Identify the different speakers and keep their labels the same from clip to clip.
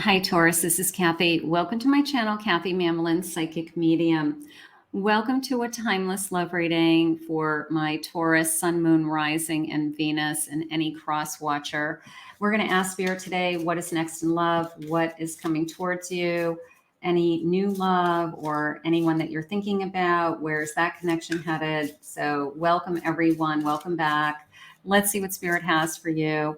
Speaker 1: Hi, Taurus. This is Kathy. Welcome to my channel, Kathy Mamolen, Psychic Medium. Welcome to a timeless love reading for my Taurus, Sun, Moon, Rising, and Venus, and any cross watcher. We're going to ask Spirit today, what is next in love? What is coming towards you? Any new love or anyone that you're thinking about? Where's that connection headed? So welcome, everyone. Welcome back. Let's see what Spirit has for you.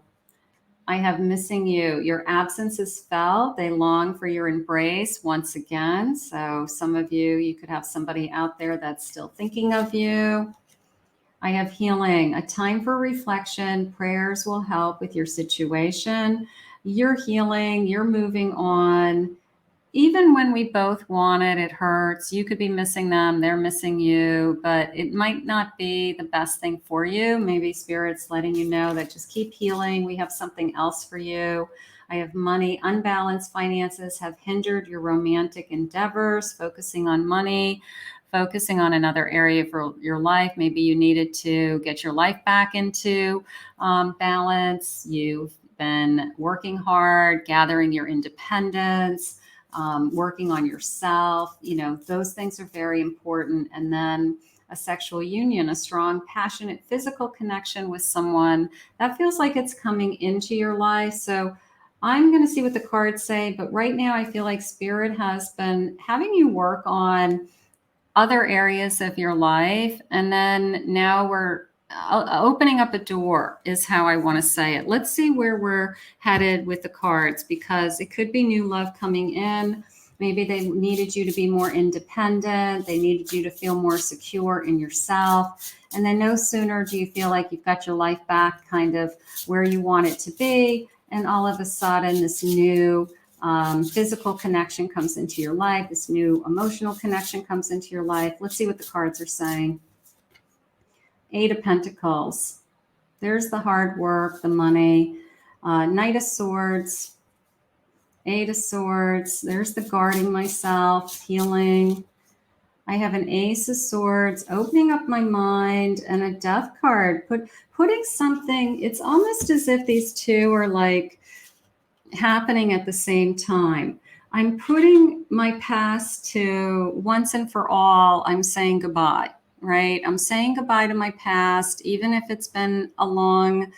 Speaker 1: I have missing you. Your absence is felt. They long for your embrace once again. So some of you, you could have somebody out there that's still thinking of you. I have healing, a time for reflection. Prayers will help with your situation. You're healing, you're moving on. Even when we both want it, it hurts. You could be missing them, they're missing you, but it might not be the best thing for you. Maybe Spirit's letting you know that just keep healing. We have something else for you. I have money. Unbalanced finances have hindered your romantic endeavors, focusing on money, focusing on another area for your life. Maybe you needed to get your life back into balance. You've been working hard, gathering your independence, working on yourself. You know, those things are very important. And then a sexual union, a strong, passionate physical connection with someone that feels like it's coming into your life. So I'm going to see what the cards say. But right now, I feel like Spirit has been having you work on other areas of your life. And then now we're opening up a door is how I want to say it. Let's see where we're headed with the cards, because it could be new love coming in. Maybe they needed you to be more independent. They needed you to feel more secure in yourself. And then no sooner do you feel like you've got your life back kind of where you want it to be. And all of a sudden, this new physical connection comes into your life. This new emotional connection comes into your life. Let's see what the cards are saying. Eight of Pentacles. There's the hard work, the money. Knight of Swords. Eight of Swords. There's the guarding myself, healing. I have an Ace of Swords, opening up my mind, and a Death card. Putting something, it's almost as if these two are like happening at the same time. I'm putting my past to once and for all, I'm saying goodbye. Right? I'm saying goodbye to my past, even if it's been a long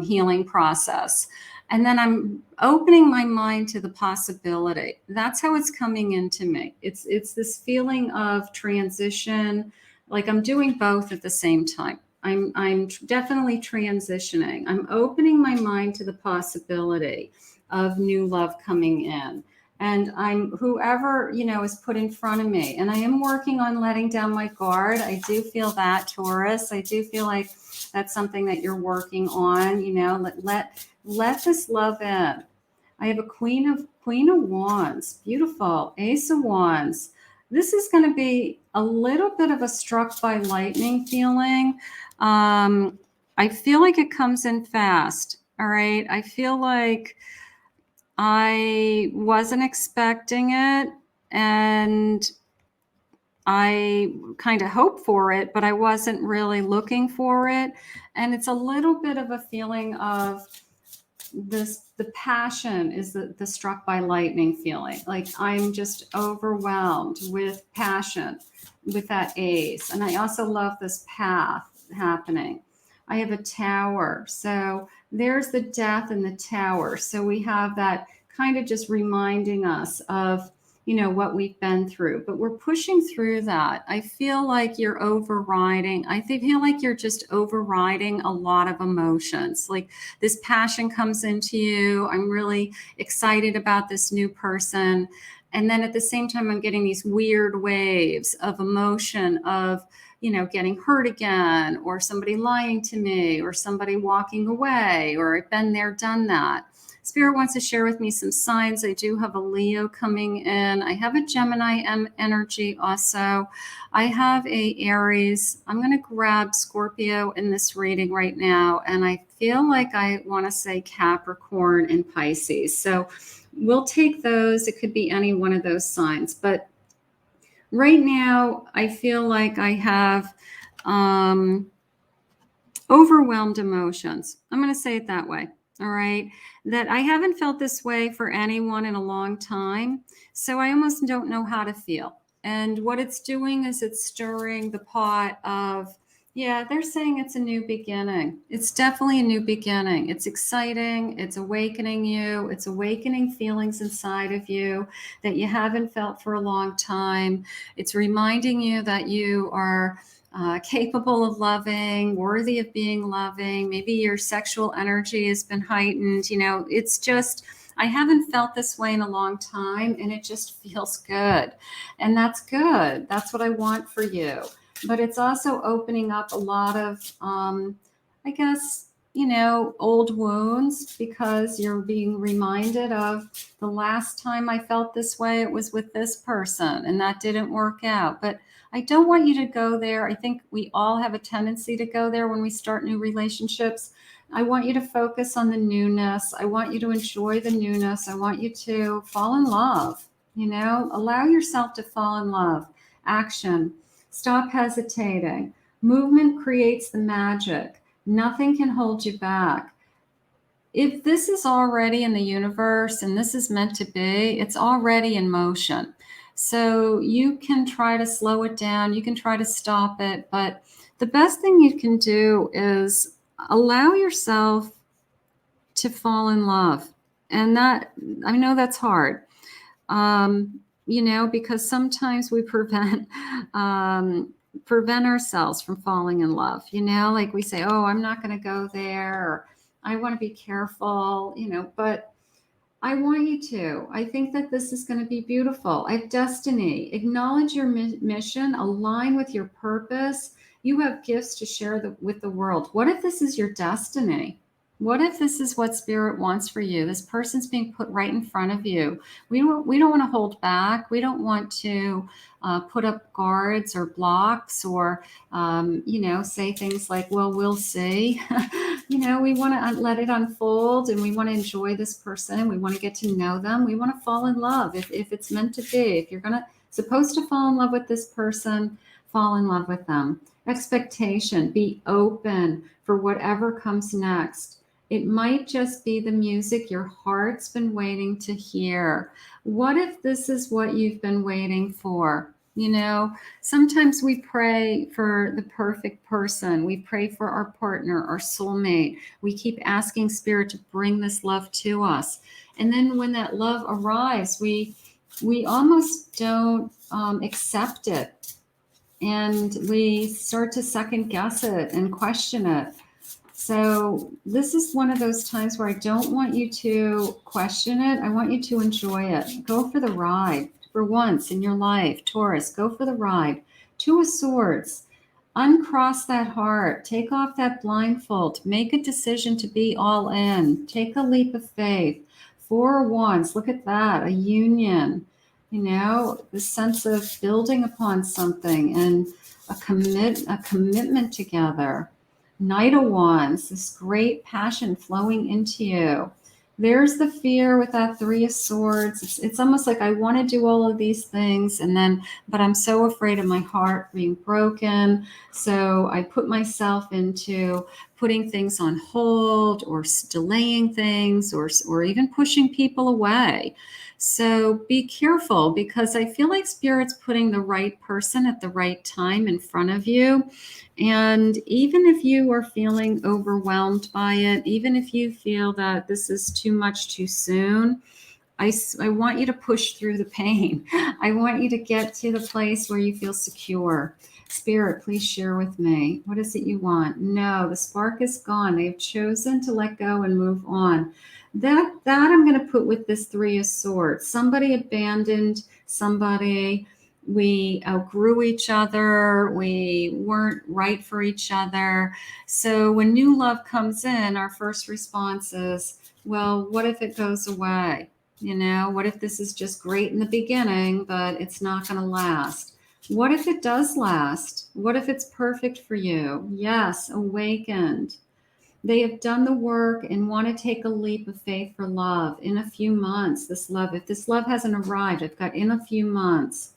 Speaker 1: healing process. And then I'm opening my mind to the possibility. That's how it's coming into me. It's this feeling of transition, like I'm doing both at the same time. I'm definitely transitioning. I'm opening my mind to the possibility of new love coming in. And I'm whoever, is put in front of me. And I am working on letting down my guard. I do feel that, Taurus. I do feel like that's something that you're working on, let this love in. I have a Queen of Wands. Beautiful. Ace of Wands. This is going to be a little bit of a struck by lightning feeling. I feel like it comes in fast. All right. I feel like I wasn't expecting it, and I kind of hoped for it, but I wasn't really looking for it. And it's a little bit of a feeling of this, the passion is the struck by lightning feeling. Like I'm just overwhelmed with passion with that Ace. And I also love this path happening. I have a Tower. So there's the Death in the Tower. So we have that kind of just reminding us of, what we've been through, but we're pushing through that. I feel like you're overriding. I feel like you're just overriding a lot of emotions. Like this passion comes into you. I'm really excited about this new person. And then at the same time, I'm getting these weird waves of emotion of, getting hurt again, or somebody lying to me, or somebody walking away, or I've been there, done that. Spirit wants to share with me some signs. I do have a Leo coming in. I have a Gemini energy also. I have a Aries. I'm going to grab Scorpio in this reading right now. And I feel like I want to say Capricorn and Pisces. So we'll take those. It could be any one of those signs. But right now, I feel like I have overwhelmed emotions. I'm going to say it that way. all right, that I haven't felt this way for anyone in a long time. So I almost don't know how to feel. And what it's doing is it's stirring the pot of, yeah, they're saying it's a new beginning. It's definitely a new beginning. It's exciting. It's awakening you. It's awakening feelings inside of you that you haven't felt for a long time. It's reminding you that you are capable of loving, worthy of being loving. Maybe your sexual energy has been heightened. You know, it's just, I haven't felt this way in a long time, and it just feels good. And that's good. That's what I want for you. But it's also opening up a lot of, I guess, you know, old wounds, because you're being reminded of the last time I felt this way, it was with this person and that didn't work out. But I don't want you to go there. I think we all have a tendency to go there when we start new relationships. I want you to focus on the newness. I want you to enjoy the newness. I want you to fall in love, you know, allow yourself to fall in love. Action. Stop hesitating. Movement creates the magic. Nothing can hold you back. If this is already in the universe and this is meant to be, it's already in motion. So you can try to slow it down, you can try to stop it, but the best thing you can do is allow yourself to fall in love. And that, I know that's hard, you know, because sometimes we prevent ourselves from falling in love. You know, like we say, oh, I'm not going to go there, or I want to be careful, you know, but I want you to. I think that this is going to be beautiful. I have destiny. Acknowledge your mission, align with your purpose. You have gifts to share with the world. What if this is your destiny? What if this is what spirit wants for you? This person's being put right in front of you. We don't want to hold back. We don't want to put up guards or blocks, or you know, say things like, well, we'll see. You know, we want to let it unfold, and we want to enjoy this person. We want to get to know them. We want to fall in love. If it's meant to be, if you're supposed to fall in love with this person, fall in love with them. Expectation, be open for whatever comes next. It might just be the music your heart's been waiting to hear. What if this is what you've been waiting for? You know, sometimes we pray for the perfect person. We pray for our partner, our soulmate. We keep asking spirit to bring this love to us. And then when that love arrives, we almost don't accept it. And we start to second guess it and question it. So this is one of those times where I don't want you to question it. I want you to enjoy it. Go for the ride. For once in your life, Taurus, go for the ride. Two of Swords. Uncross that heart. Take off that blindfold. Make a decision to be all in. Take a leap of faith. Four of Wands. Look at that. A union. You know, the sense of building upon something and a commitment together. Knight of Wands, this great passion flowing into you. There's the fear with that Three of Swords. It's almost like I want to do all of these things, but I'm so afraid of my heart being broken. So I put myself into putting things on hold, or delaying things, or even pushing people away. So be careful, because I feel like Spirit's putting the right person at the right time in front of you. And even if you are feeling overwhelmed by it, even if you feel that this is too much too soon, I want you to push through the pain. I want you to get to the place where you feel secure. Spirit, please share with me. What is it you want? No, the spark is gone. They've chosen to let go and move on. That I'm going to put with this Three of Swords. Somebody abandoned somebody. We outgrew each other. We weren't right for each other. So when new love comes in, our first response is, well, what if it goes away? You know, what if this is just great in the beginning, but it's not going to last? What if it does last? What if it's perfect for you? Yes, awakened. They have done the work and want to take a leap of faith for love in a few months. If this love hasn't arrived, I've got in a few months.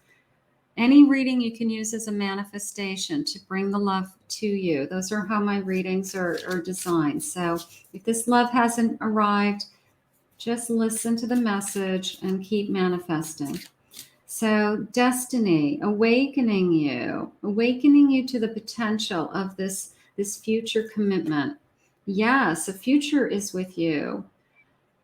Speaker 1: Any reading you can use as a manifestation to bring the love to you. Those are how my readings are designed. So if this love hasn't arrived, just listen to the message and keep manifesting. So destiny, awakening you to the potential of this future commitment. Yes, a future is with you.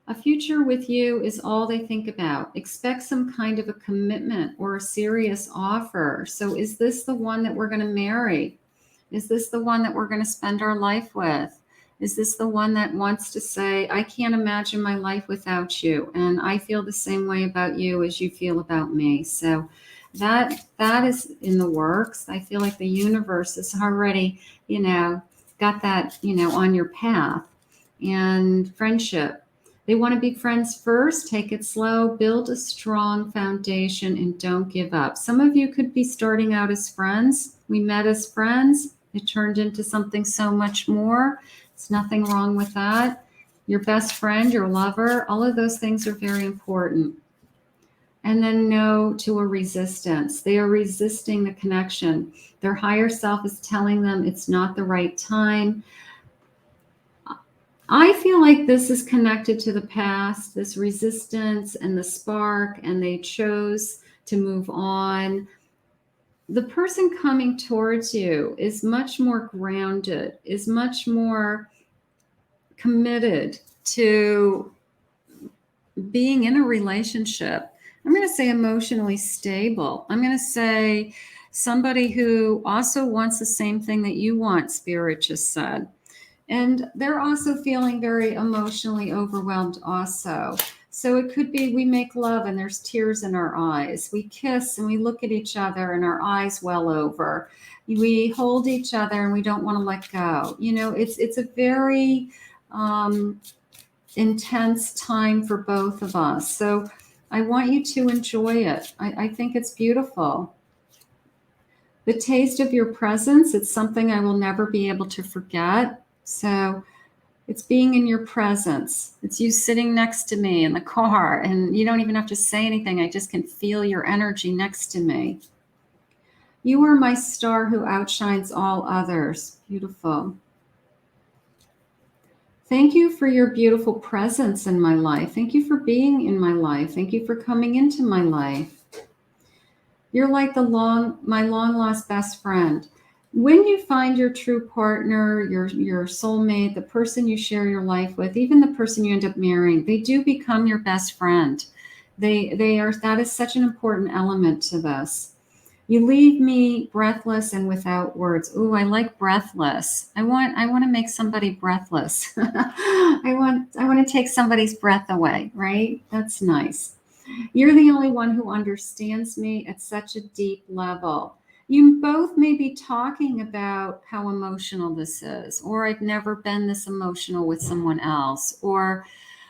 Speaker 1: A future with you is all they think about. Expect some kind of a commitment or a serious offer. So is this the one that we're going to marry? Is this the one that we're going to spend our life with? Is this the one that wants to say, I can't imagine my life without you, and I feel the same way about you as you feel about me? So that is in the works. I feel like the universe has already, got that, on your path. And friendship. They want to be friends first. Take it slow, build a strong foundation, and don't give up. Some of you could be starting out as friends. We met as friends. It turned into something so much more. It's nothing wrong with that. Your best friend, your lover, all of those things are very important. And then no to a resistance. They are resisting the connection. Their higher self is telling them it's not the right time. I feel like this is connected to the past, this resistance and the spark, and they chose to move on. The person coming towards you is much more grounded, is much more committed to being in a relationship. I'm going to say emotionally stable. I'm going to say somebody who also wants the same thing that you want, Spirit just said. And they're also feeling very emotionally overwhelmed also. So it could be we make love and there's tears in our eyes. We kiss and we look at each other and our eyes well over. We hold each other and we don't want to let go. It's a very intense time for both of us. So I want you to enjoy it. I think it's beautiful. The taste of your presence, it's something I will never be able to forget. So it's being in your presence. It's you sitting next to me in the car, and you don't even have to say anything. I just can feel your energy next to me. You are my star who outshines all others. Beautiful. Thank you for your beautiful presence in my life. Thank you for being in my life. Thank you for coming into my life. You're like my long lost best friend. When you find your true partner, your soulmate, the person you share your life with, even the person you end up marrying, they do become your best friend. That is such an important element to this. You leave me breathless and without words. Ooh, I like breathless. I want to make somebody breathless. I want to take somebody's breath away, right? That's nice. You're the only one who understands me at such a deep level. You both may be talking about how emotional this is, or I've never been this emotional with someone else, or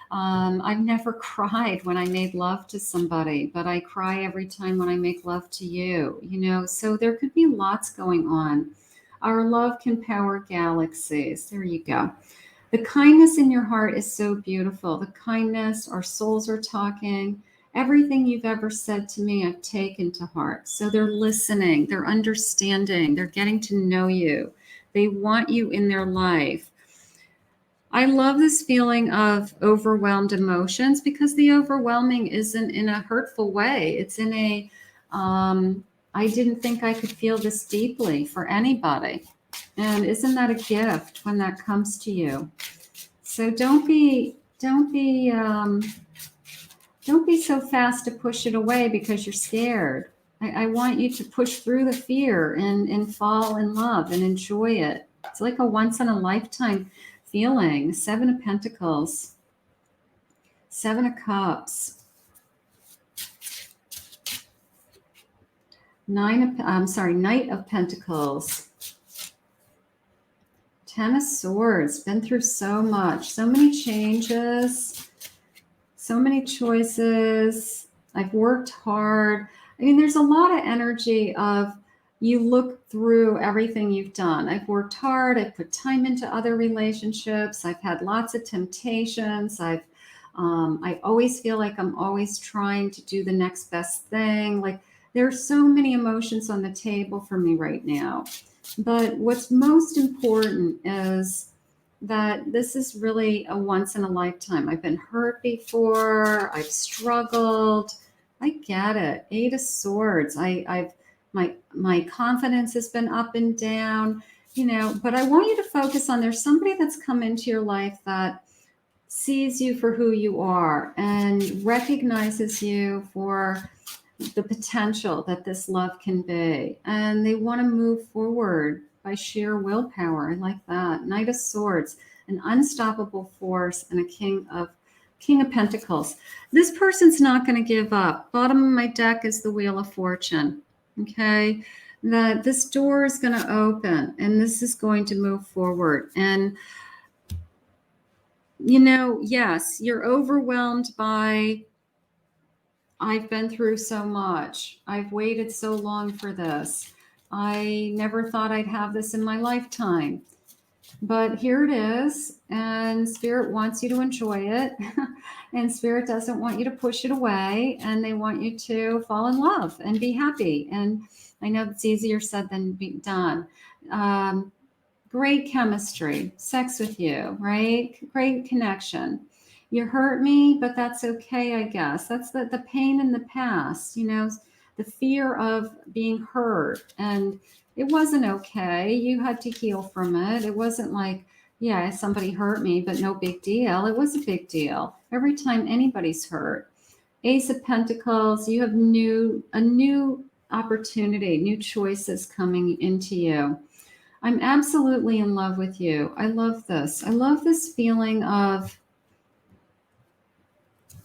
Speaker 1: I've never cried when I made love to somebody, but I cry every time when I make love to you, so there could be lots going on. Our love can power galaxies. There you go. The kindness in your heart is so beautiful. The kindness, our souls are talking. Everything you've ever said to me, I've taken to heart. So they're listening, they're understanding, they're getting to know you. They want you in their life. I love this feeling of overwhelmed emotions because the overwhelming isn't in a hurtful way. It's in a, I didn't think I could feel this deeply for anybody. And isn't that a gift when that comes to you? So don't be so fast to push it away because you're scared. I want you to push through the fear and fall in love and enjoy it. It's like a once in a lifetime feeling. 7 of Pentacles, 7 of Cups, Knight of Pentacles, 10 of Swords. Been through so much, so many changes, so many choices. I've worked hard. I mean, there's a lot of energy of you look through everything you've done. I've worked hard. I've put time into other relationships. I've had lots of temptations. I always feel like I'm always trying to do the next best thing. Like There's so many emotions on the table for me right now. But what's most important is that this is really a once in a lifetime. I've been hurt before. I've struggled. I get it. 8 of Swords. I've my confidence has been up and down, but I want you to focus on, there's somebody that's come into your life that sees you for who you are and recognizes you for the potential that this love can be. And they want to move forward by sheer willpower. I like that. Knight of Swords, an unstoppable force, and a King of Pentacles. This person's not going to give up. Bottom of my deck is the Wheel of Fortune. Okay, that this door is going to open and this is going to move forward. And yes, you're overwhelmed by, I've been through so much. I've waited so long for this. I never thought I'd have this in my lifetime. But here it is, and Spirit wants you to enjoy it, and Spirit doesn't want you to push it away, and they want you to fall in love and be happy. And I know it's easier said than done. Great chemistry, sex with you, right? Great connection. You hurt me, but that's okay, I guess. That's the pain in the past, the fear of being hurt. And it wasn't okay. You had to heal from it. It wasn't like, yeah, somebody hurt me, but no big deal. It was a big deal. Every time anybody's hurt. Ace of Pentacles, you have a new opportunity, new choices coming into you. I'm absolutely in love with you. I love this. I love this feeling of,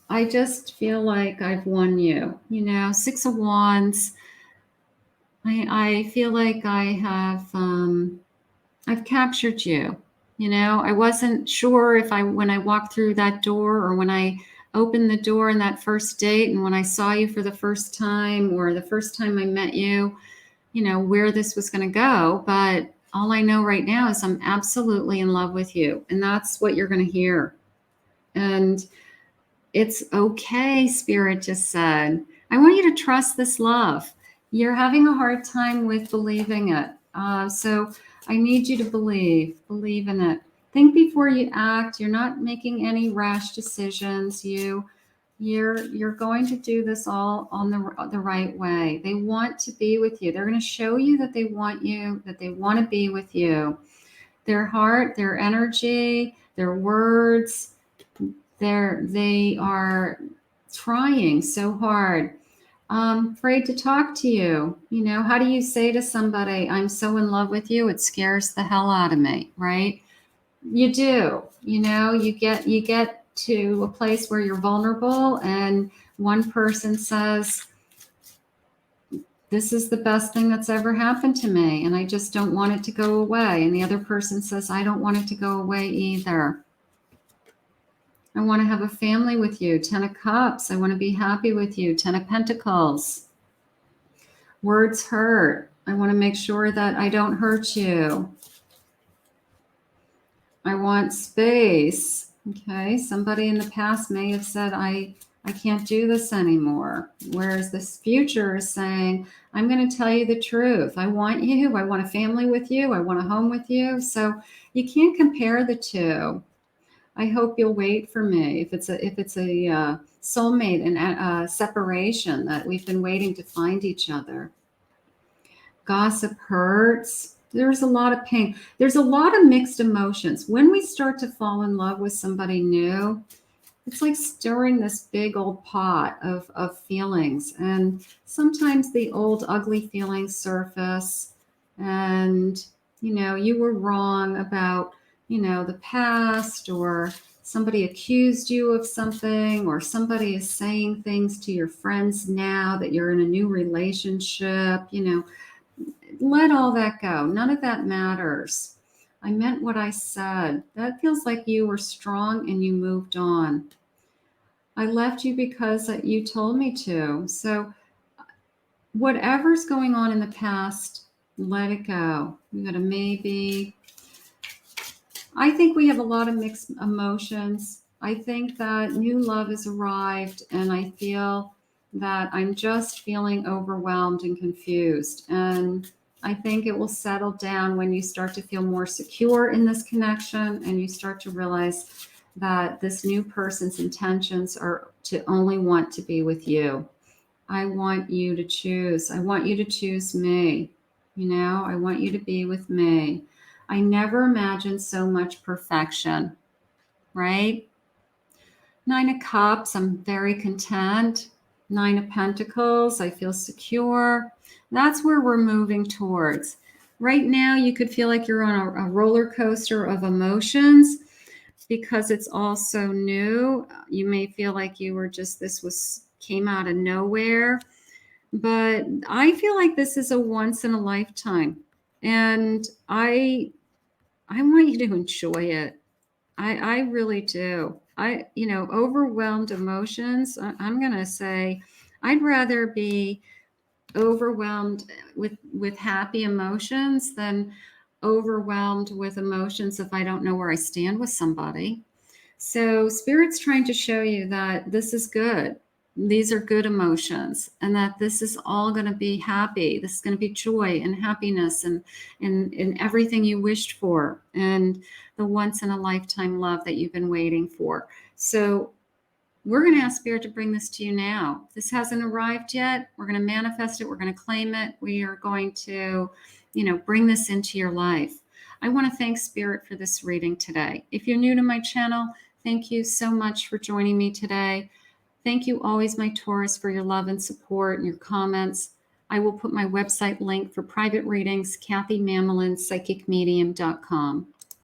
Speaker 1: I just feel like I've won you. 6 of Wands. I feel like I have, I've captured you. I wasn't sure if when I walked through that door, or when I opened the door in that first date, and when I saw you for the first time, or the first time I met you, where this was going to go. But all I know right now is I'm absolutely in love with you. And that's what you're going to hear. And it's okay, Spirit just said. I want you to trust this love. You're having a hard time with believing it. So I need you to believe in it. Think before you act. You're not making any rash decisions. You're going to do this all on the right way. They want to be with you. They're going to show you that they want you, that they want to be with you. Their heart, their energy, their words, they are trying so hard. Afraid to talk to you. How do you say to somebody, I'm so in love with you, it scares the hell out of me, right? You do. You get to a place where you're vulnerable, and one person says, this is the best thing that's ever happened to me, and I just don't want it to go away. And the other person says, I don't want it to go away either. I want to have a family with you. 10 of Cups. I want to be happy with you. 10 of Pentacles. Words hurt. I want to make sure that I don't hurt you. I want space. Okay. Somebody in the past may have said, I can't do this anymore. Whereas this future is saying, I'm going to tell you the truth. I want you. I want a family with you. I want a home with you. So you can't compare the two. I hope you'll wait for me. If it's a soulmate and a separation, that we've been waiting to find each other. Gossip hurts. There's a lot of pain. There's a lot of mixed emotions. When we start to fall in love with somebody new, it's like stirring this big old pot of feelings. And sometimes the old ugly feelings surface, and, you were wrong about, the past, or somebody accused you of something, or somebody is saying things to your friends now that you're in a new relationship, let all that go. None of that matters. I meant what I said. That feels like you were strong and you moved on. I left you because you told me to. So whatever's going on in the past, let it go. You got a maybe. I think we have a lot of mixed emotions. I think that new love has arrived, and I feel that I'm just feeling overwhelmed and confused. And I think it will settle down when you start to feel more secure in this connection and you start to realize that this new person's intentions are to only want to be with you. I want you to choose. I want you to choose me. You know, I want you to be with me. I never imagined so much perfection, right? 9 of Cups, I'm very content. 9 of Pentacles, I feel secure. That's where we're moving towards. Right now, you could feel like you're on a roller coaster of emotions because it's all so new. You may feel like you were just, came out of nowhere. But I feel like this is a once in a lifetime. And I want you to enjoy it. I really do. Overwhelmed emotions. I'm going to say I'd rather be overwhelmed with happy emotions than overwhelmed with emotions if I don't know where I stand with somebody. So Spirit's trying to show you that this is good. These are good emotions, and that this is all going to be happy. This is going to be joy and happiness and everything you wished for, and the once in a lifetime love that you've been waiting for. So we're going to ask Spirit to bring this to you now. This hasn't arrived yet. We're going to manifest it. We're going to claim it. We are going to, bring this into your life. I want to thank Spirit for this reading today. If you're new to my channel, thank you so much for joining me today. Thank you always, my Taurus, for your love and support and your comments. I will put my website link for private readings, KathyMamolenPsychicMedium.com.